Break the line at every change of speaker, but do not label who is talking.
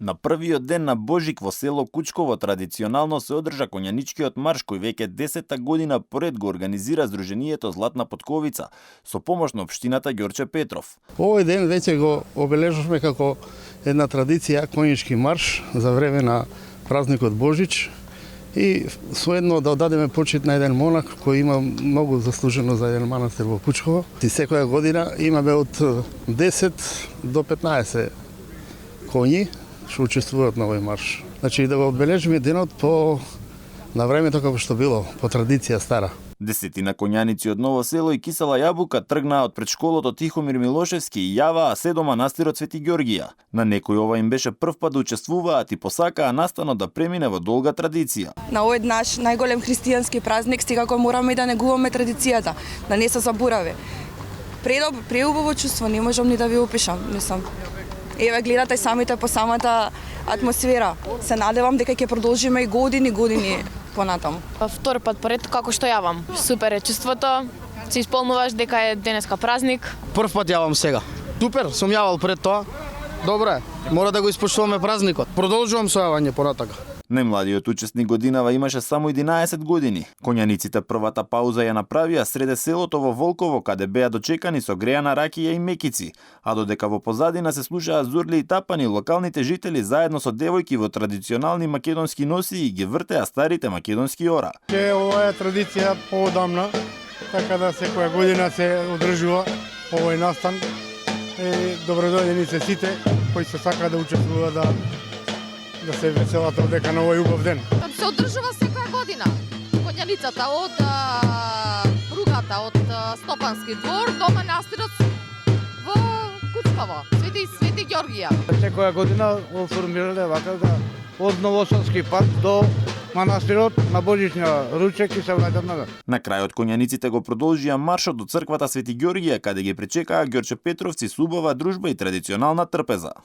На првиот ден на Божик во село Кучково традиционално се одржа конјаничкиот марш кој веќе 10-та година поред го организира Сдруженијето Златна Потковица со помош на општината Ѓорче Петров.
Овој ден веќе го обележавме како една традиција конјички марш за време на празникот Божич и соедно да одадеме почит на еден монах кој има многу заслужено за еден манастир во Кучково. И секоја година имаме од 10 до 15 коњи што учествуваат на овој марш. Значи да го одбележиме денот по на времето како што било, по традиција стара.
Десетина конјаници од Ново село и Кисела Јабука тргнаа од предшколото Тихомир Милошевски и јаваа се до манастирот Свети Ѓоргија. На некој ова им беше прв пат да учествуваат и посакаа настанот да премине во долга традиција.
На овој наш најголем христијански празник секако мораме да негуваме традицијата, да не се заборави. Преубаво чувство, не можам ни да ви опишам, мислам. Еве гледате самите по самата атмосфера. Се надевам дека ќе продолжиме и години понатаму.
Втори пат поред како што јавам. Супер е чувството. Се исполнуваш дека е денеска празник.
Прв пат јавам сега. Супер, сум јавал пред тоа. Добро е. Мора да го испочнуваме празникот. Продолжувам со јавање понатака.
Најмладиот учесник годинава имаше само 11 години. Конјаниците првата пауза ја направија среде селото во Волково, каде беа дочекани со греана ракија и мекици, а додека во позадина се слушаа зурли и тапани, локалните жители заедно со девојки во традиционални македонски носии ги вртеа старите македонски ора.
Ова е традиција поодамна, така да секоја година се одржува овој настан. Добродојдени се сите кои се сака да учествуваат да се веселат одека на овој убав ден.
Се одржува секоја година. Конјаницата од пругата од Стопански двор до манастирот во Кучково, Свети Ѓоргија.
Секоја година оформирале вака да од Новоселски пат до манастирот на Божичния ручек и се враќат назад.
На крајот конјаниците го продолжија маршот до црквата Свети Ѓоргија, каде ги пречекаа Ѓорче Петровци с убава дружба и традиционална трпеза.